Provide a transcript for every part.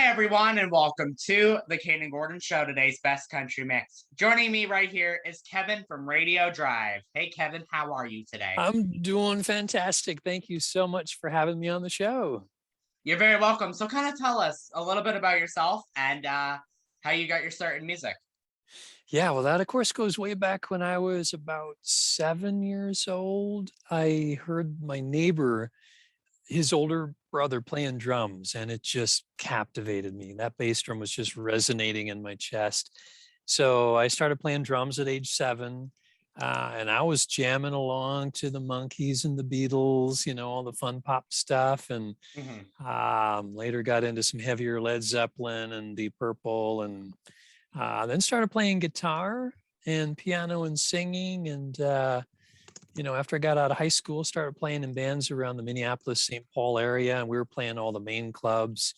everyone, and welcome to the Kayden Gordon Show, today's best country mix. Joining me right here is Kevin from Radio Drive. Hey, Kevin, how are you today? I'm doing fantastic. Thank you so much for having me on the show. You're very welcome. So kind of tell us a little bit about yourself and how you got your start in music. Yeah, well, that of course goes way back when I was about 7 years old. I heard my neighbor, his older brother, playing drums, and it just captivated me. That bass drum was just resonating in my chest. So I started playing drums at age 7. And I was jamming along to the Monkees and the Beatles, all the fun pop stuff. And later got into some heavier Led Zeppelin and Deep Purple, and then started playing guitar and piano and singing. And, after I got out of high school, started playing in bands around the Minneapolis, St. Paul area. And we were playing all the main clubs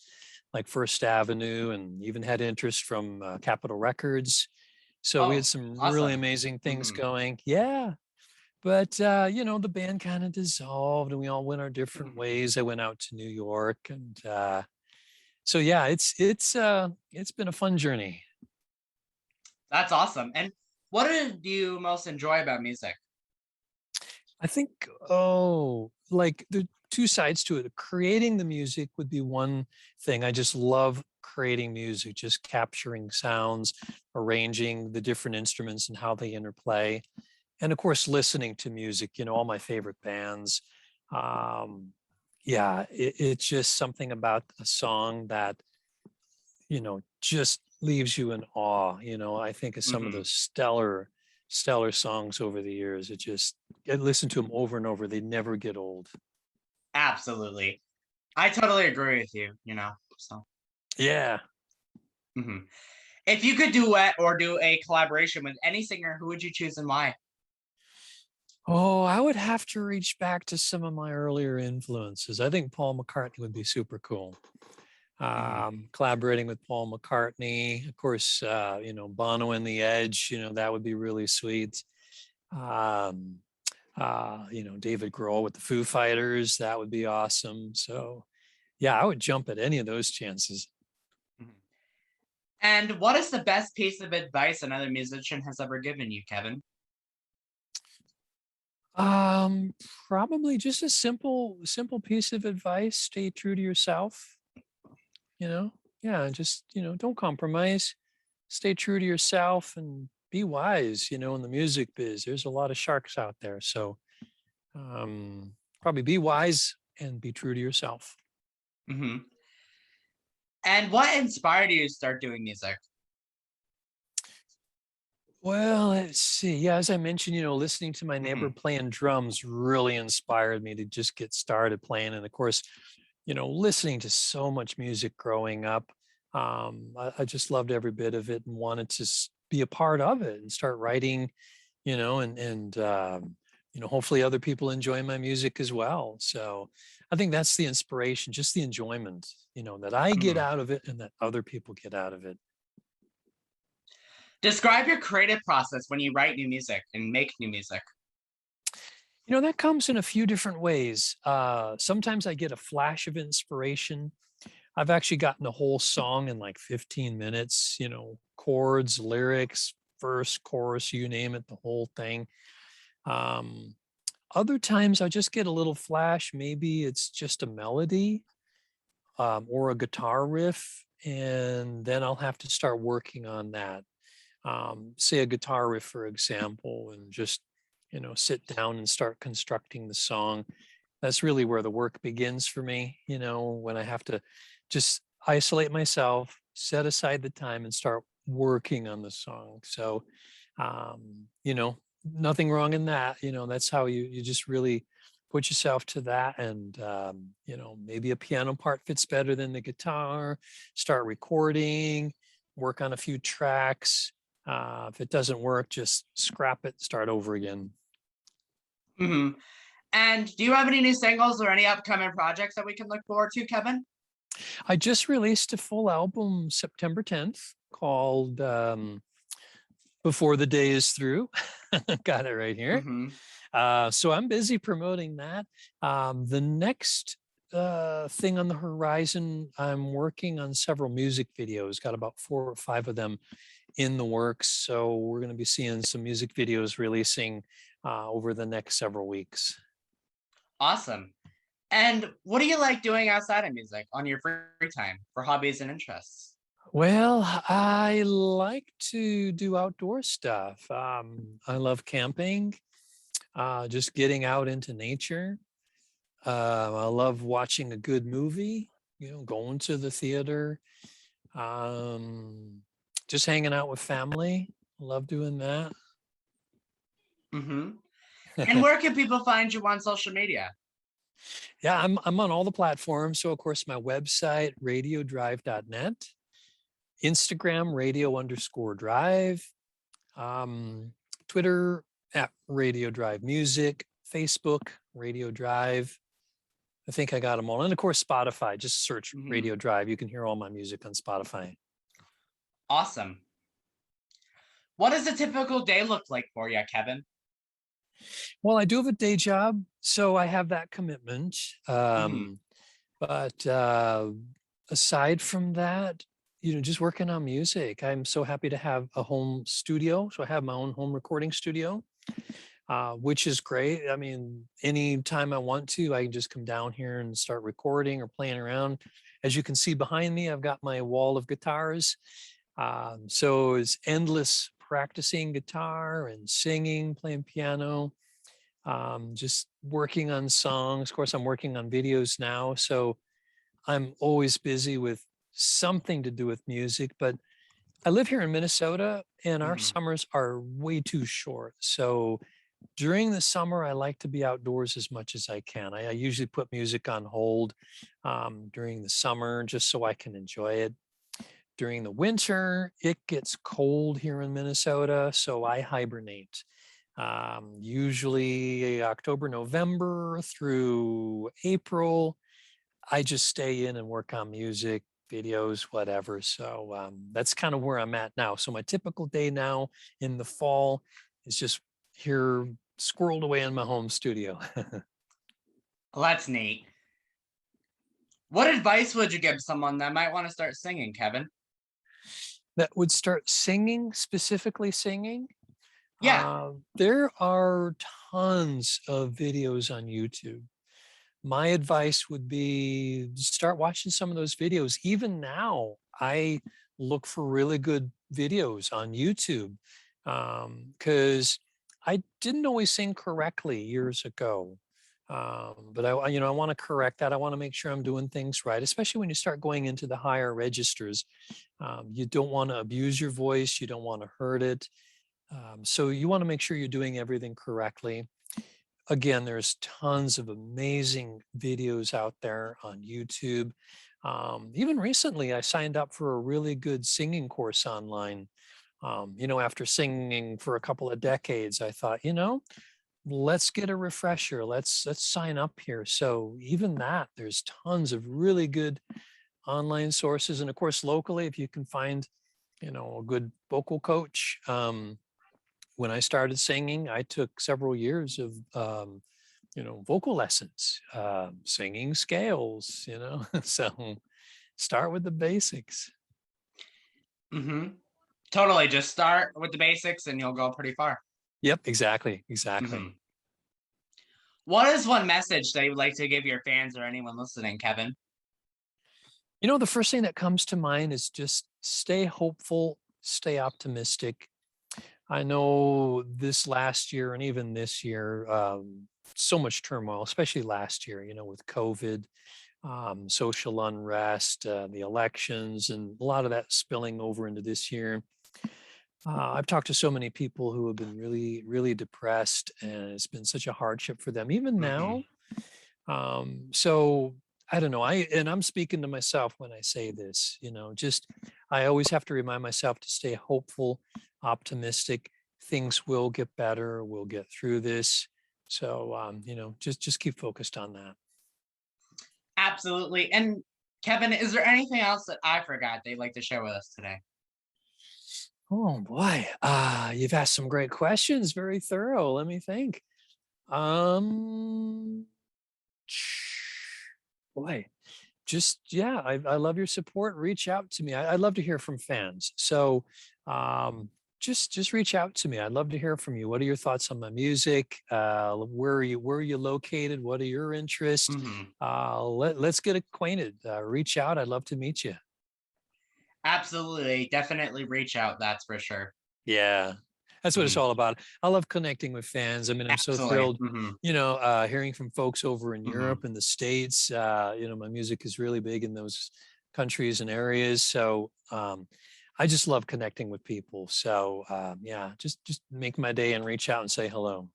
like First Avenue, and even had interest from Capitol Records. So we had some really amazing things going. Yeah. But, the band kind of dissolved and we all went our different ways. I went out to New York. And so, yeah, it's been a fun journey. That's awesome. And what do you most enjoy about music? I think, like the two sides to it. Creating the music would be one thing. I just love creating music, just capturing sounds, arranging the different instruments and how they interplay. And of course, listening to music, all my favorite bands. It's just something about a song that, just leaves you in awe. I think of some of the stellar songs over the years. I listen to them over and over. They never get old. Absolutely. I totally agree with you, so. Yeah. If you could duet or do a collaboration with any singer, who would you choose and why? Oh, I would have to reach back to some of my earlier influences. I think Paul McCartney would be super cool. Collaborating with Paul McCartney, of course, Bono and the Edge, that would be really sweet. David Grohl with the Foo Fighters, that would be awesome. So, yeah, I would jump at any of those chances. And what is the best piece of advice another musician has ever given you, Kevin? Probably just a simple piece of advice. Stay true to yourself. Just, don't compromise. Stay true to yourself and be wise, in the music biz. There's a lot of sharks out there. So probably be wise and be true to yourself. And what inspired you to start doing music? Well, let's see. Yeah, as I mentioned, listening to my neighbor playing drums really inspired me to just get started playing. And of course, listening to so much music growing up, I just loved every bit of it and wanted to be a part of it and start writing, and hopefully other people enjoy my music as well. So I think that's the inspiration, just the enjoyment, that I get out of it and that other people get out of it. Describe your creative process when you write new music and make new music. That comes in a few different ways. Sometimes I get a flash of inspiration. I've actually gotten a whole song in like 15 minutes, chords, lyrics, verse, chorus, you name it, the whole thing. Other times I just get a little flash. Maybe it's just a melody or a guitar riff, and then I'll have to start working on that. Say a guitar riff, for example, and just sit down and start constructing the song. That's really where the work begins for me, when I have to just isolate myself, set aside the time and start working on the song. So, nothing wrong in that. That's how you just really put yourself to that. And, maybe a piano part fits better than the guitar, start recording, work on a few tracks. If it doesn't work, just scrap it, start over again. And do you have any new singles or any upcoming projects that we can look forward to, Kevin? I just released a full album September 10th called Before the Day is Through. Got it right here. So I'm busy promoting that. The next thing on the horizon. I'm working on several music videos, got about 4 or 5 of them in the works. So we're going to be seeing some music videos releasing over the next several weeks. Awesome. And what do you like doing outside of music on your free time for hobbies and interests? Well, I like to do outdoor stuff. I love camping, just getting out into nature. I love watching a good movie, going to the theater, um, just hanging out with family. Love doing that. Mm-hmm. And where can people find you on social media? Yeah, I'm on all the platforms. So of course my website, radiodrive.net, Instagram, radio_drive, Twitter at Radio Drive Music, Facebook, Radio Drive. I think I got them all. And of course, Spotify, just search Mm-hmm. Radio Drive. You can hear all my music on Spotify. Awesome. What does a typical day look like for you, Kevin? Well, I do have a day job, so I have that commitment. Mm-hmm. But aside from that, just working on music. I'm so happy to have a home studio. So I have my own home recording studio, which is great. I mean, anytime I want to, I can just come down here and start recording or playing around. As you can see behind me, I've got my wall of guitars. So it's endless practicing guitar and singing, playing piano, just working on songs. Of course, I'm working on videos now. So I'm always busy with something to do with music. But I live here in Minnesota and our Mm-hmm. summers are way too short. So during the summer, I like to be outdoors as much as I can. I usually put music on hold during the summer just so I can enjoy it. During the winter, it gets cold here in Minnesota, so I hibernate. Usually October, November through April, I just stay in and work on music, videos, whatever. So that's kind of where I'm at now. So my typical day now in the fall is just here squirreled away in my home studio. Well, that's neat. What advice would you give someone that might want to start singing, Kevin? That would start singing, specifically singing. Yeah. There are tons of videos on YouTube. My advice would be start watching some of those videos. Even now, I look for really good videos on YouTube because I didn't always sing correctly years ago. But I want to correct that. I want to make sure I'm doing things right, especially when you start going into the higher registers. You don't want to abuse your voice. You don't want to hurt it. So you want to make sure you're doing everything correctly. Again, there's tons of amazing videos out there on YouTube. Even recently, I signed up for a really good singing course online. After singing for a couple of decades, I thought, let's get a refresher. Let's sign up here. So even that, there's tons of really good online sources, and of course, locally, if you can find, a good vocal coach. When I started singing, I took several years of, vocal lessons, singing scales, so start with the basics. Mm-hmm. Totally. Just start with the basics and you'll go pretty far. Yep, exactly. Exactly. Mm-hmm. What is one message that you would like to give your fans or anyone listening, Kevin? The first thing that comes to mind is just stay hopeful, stay optimistic. I know this last year and even this year, so much turmoil, especially last year, with COVID, social unrest, the elections, and a lot of that spilling over into this year. I've talked to so many people who have been really, really depressed, and it's been such a hardship for them, even Mm-hmm. now. So I don't know. I'm speaking to myself when I say this. Just I always have to remind myself to stay hopeful, optimistic. Things will get better. We'll get through this. So just keep focused on that. Absolutely. And Kevin, is there anything else that I forgot that you'd like to share with us today? Oh boy, you've asked some great questions. Very thorough. Let me think. Um, Boy, just yeah, I love your support. Reach out to me. I'd love to hear from fans. So just reach out to me. I'd love to hear from you. What are your thoughts on my music? Where are you located? What are your interests? Mhm. Let's get acquainted. Reach out. I'd love to meet you. Absolutely. Definitely reach out. That's for sure. Yeah. That's what it's Mhm. all about. I love connecting with fans. I mean, I'm so Absolutely. thrilled, Mhm. hearing from folks over in Mhm. Europe and the States. My music is really big in those countries and areas. So I just love connecting with people. So yeah, just make my day and reach out and say hello.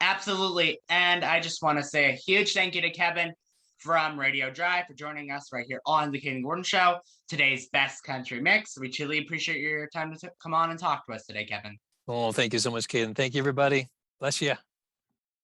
Absolutely. And I just want to say a huge thank you to Kevin from Radio Drive for joining us right here on the Kayden Gordon Show, today's best country mix. We truly appreciate your time to come on and talk to us today, Kevin. Oh, thank you so much, Kayden. Thank you, everybody. Bless you.